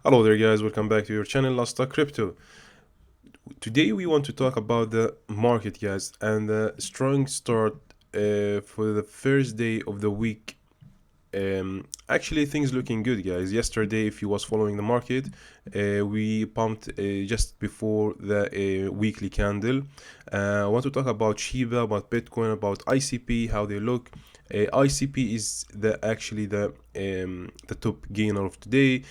Hello there guys, welcome back to your channel Last Talk Crypto. Today we want to talk about the market guys and the strong start for the first day of the week. Actually things looking good guys. Yesterday if you was following the market, we pumped just before the weekly candle. I want to talk about Shiba, about Bitcoin, about ICP, how they look. ICP is the top gainer of today.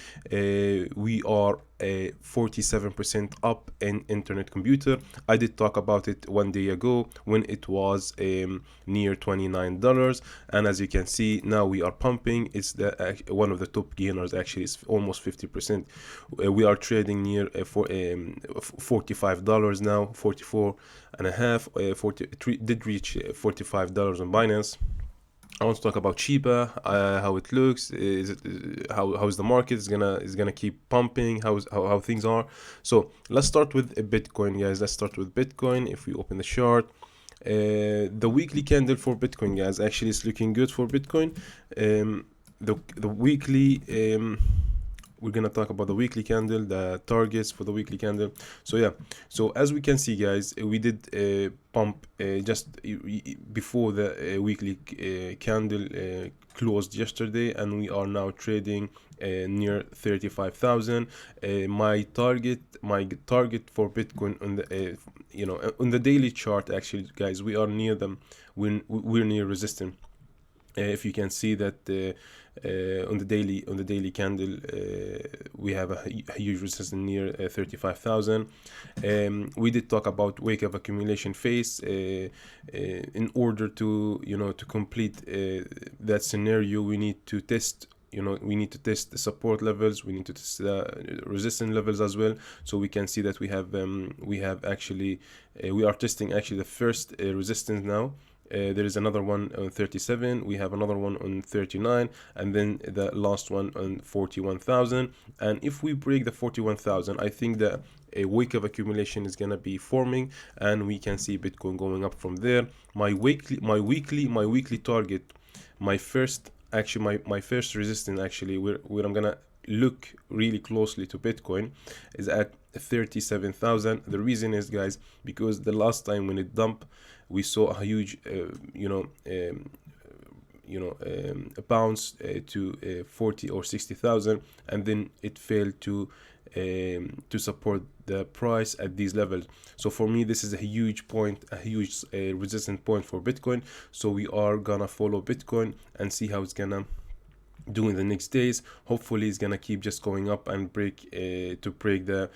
We are 47% up in internet computer. I did talk about it one day ago when it was near $29, and as you can see now we are pumping. It's one of the top gainers. Actually it's almost 50%. We are trading near $45 now, 44 and a half. 43 did reach $45 on Binance. I want to talk about Shiba, how it looks. Is it how is the market? Is gonna keep pumping? How things are. So let's start with Bitcoin, guys. Let's start with Bitcoin. If we open the chart, the weekly candle for Bitcoin, guys, actually is looking good for Bitcoin. The weekly. We're gonna talk about the weekly candle, the targets for the weekly candle. So yeah, so as we can see guys, we did pump just before the weekly candle closed yesterday, and we are now trading near 35,000. My target for Bitcoin on the on the daily chart, actually guys, we are near them. We're near resistance. If you can see that on the daily candle, we have a huge resistance near 35,000. We did talk about wake up accumulation phase. In order to to complete that scenario, we need to test. We need to test the support levels. We need to test the resistance levels as well. So we can see that we have actually we are testing actually the first resistance now. There is another one on 37. We have another one on 39, and then the last one on 41,000. And if we break the 41,000, I think that a wake of accumulation is gonna be forming, and we can see Bitcoin going up from there. My weekly target, my first resistance, actually, where I'm gonna look really closely to Bitcoin, is at 37,000. The reason is, guys, because the last time when it dumped, we saw a huge a bounce to 40 or 60,000, and then it failed to support the price at these levels. So for me, this is a huge point, a huge resistance point for Bitcoin. So we are gonna follow Bitcoin and see how it's gonna do in the next days. Hopefully it's gonna keep just going up and break the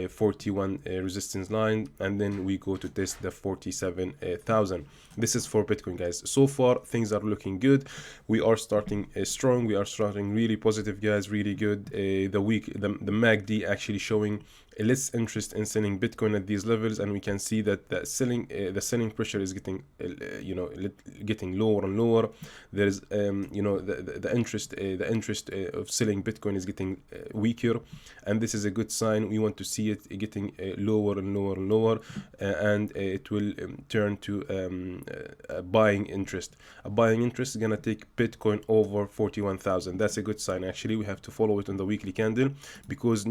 41 resistance line, and then we go to test the 47,000. This is for Bitcoin, guys. So far things are looking good. We are starting strong. We are starting really positive, guys, really good. The MACD actually showing less interest in selling Bitcoin at these levels, and we can see that the selling pressure is getting getting lower and lower. There's the interest of selling Bitcoin is getting weaker, and this is a good sign. We want to see it getting lower and lower and lower, and it will turn to a buying interest. A buying interest is gonna take Bitcoin over 41,000. That's a good sign. Actually, we have to follow it on the weekly candle, because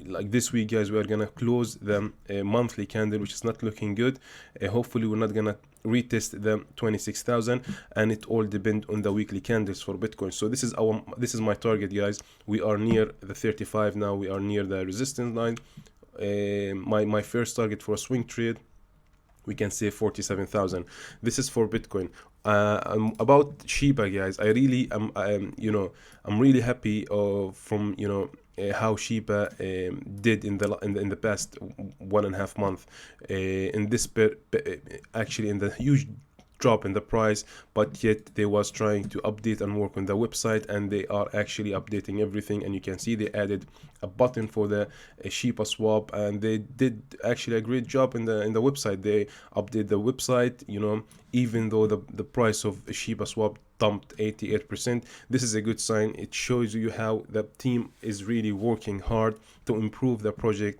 like this week, guys, we are gonna close the monthly candle, which is not looking good. Hopefully we're not gonna retest the 26,000, and it all depends on the weekly candles for Bitcoin. So this is my target, guys. We are near the 35 now. We are near the resistance line. My first target for a swing trade, we can say 47,000. This is for Bitcoin. About Shiba, guys, I really I'm really happy from how Shiba did in the past 1.5 month, in this actually in the huge drop in the price, but yet they was trying to update and work on the website, and they are actually updating everything. And you can see they added a button for the Shiba swap, and they did actually a great job in the website. They update the website, even though the price of Shiba swap dumped 88%. This is a good sign. It shows you how the team is really working hard to improve the project.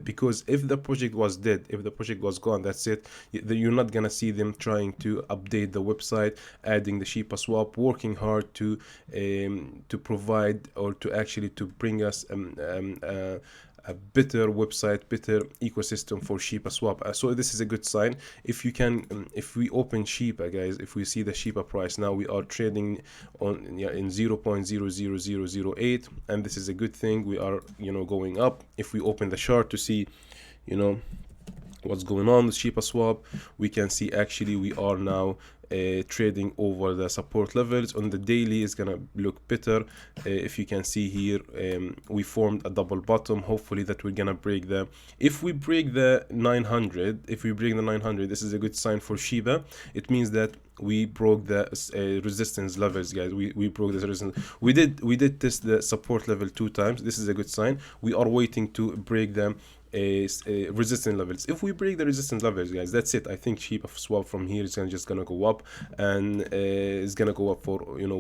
Because if the project was dead, if the project was gone, that's it. You're not gonna see them trying to update the website, adding the Shiba Swap, working hard to provide, or to actually to bring us a better website, better ecosystem for Shiba Swap. So this is a good sign. If you can, if we open Shiba, guys, if we see the Shiba price now, we are trading on in 0.00008, and this is a good thing. We are, going up. If we open the chart to see, what's going on with Shiba Swap, we can see actually we are now trading over the support levels. On the daily is gonna look better. If you can see here, we formed a double bottom. Hopefully that we're gonna break the, if we break the 900, this is a good sign for Shiba. It means that we broke the resistance levels, guys. We broke the resistance. We did test the support level 2 times. This is a good sign. We are waiting to break them resistance levels. If we break the resistance levels, guys, that's it. I think Shiba Swap from here is just gonna go up, and it's gonna go up for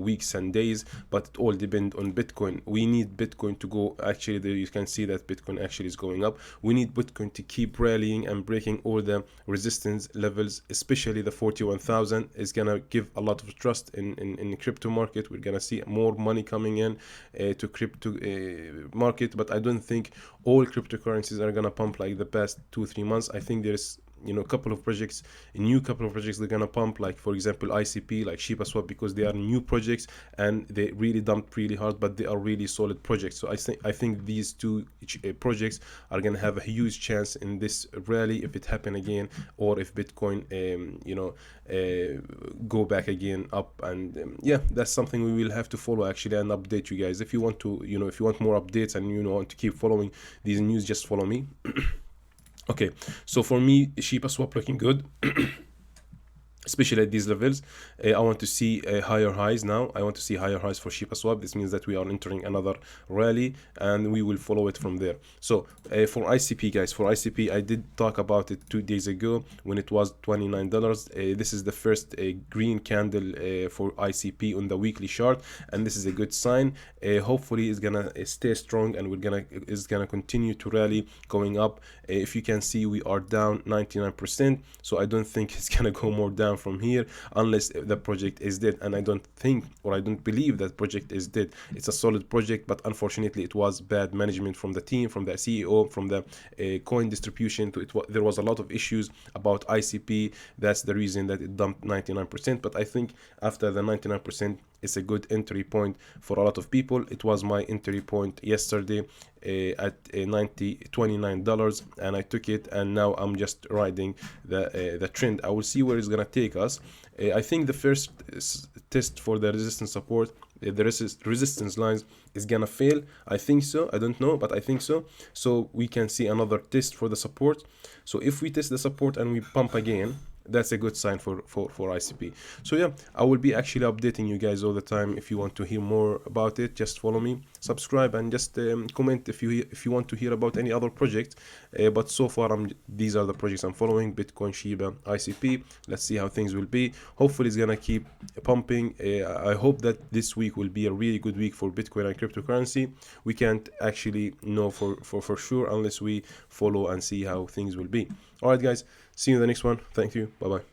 weeks and days, but it all depends on Bitcoin. We need Bitcoin to go, actually there you can see that Bitcoin actually is going up. We need Bitcoin to keep rallying and breaking all the resistance levels, especially the 41,000 is gonna give a lot of trust in the crypto market. We're gonna see more money coming in to crypto market, but I don't think all cryptocurrencies are gonna pump like the past 2-3 months. I think there's a couple of projects they're gonna pump, like for example ICP, like Shiba Swap, because they are new projects and they really dumped really hard, but they are really solid projects. So I think these two projects are gonna have a huge chance in this rally if it happen again, or if Bitcoin go back again up. And yeah, that's something we will have to follow actually, and update you guys. If you want to if you want more updates and want to keep following these news, just follow me. Okay, so for me, Shiba Swap looking good. Especially at these levels. I want to see higher highs now. I want to see higher highs for Shiba Swap. This means that we are entering another rally, and we will follow it from there. So for ICP, guys, for ICP, I did talk about it 2 days ago when it was $29. This is the first green candle for ICP on the weekly chart, and this is a good sign. Hopefully it's gonna stay strong, and it's gonna continue to rally going up. If you can see, we are down 99%, so I don't think it's gonna go more down from here unless the project is dead. And I don't think, or I don't believe that project is dead. It's a solid project, but unfortunately it was bad management from the team, from the CEO, from the coin distribution. There was a lot of issues about ICP. That's the reason that it dumped 99%. But I think after the 99%, it's a good entry point for a lot of people. It was my entry point yesterday at $29, and I took it, and now I'm just riding the trend. I will see where it's gonna take us. I think the first test for the resistance support, the resistance lines, is gonna fail. I think so. I don't know, but I think so. So we can see another test for the support. So if we test the support and we pump again, that's a good sign for ICP. So yeah, I will be actually updating you guys all the time. If you want to hear more about it, just follow me, subscribe, and just comment if you want to hear about any other project. But so far these are the projects I'm following: Bitcoin, Shiba, ICP. Let's see how things will be. Hopefully it's gonna keep pumping. I hope that this week will be a really good week for Bitcoin and cryptocurrency. We can't actually know for sure unless we follow and see how things will be. All right, guys, see you in the next one. Thank you. Bye bye.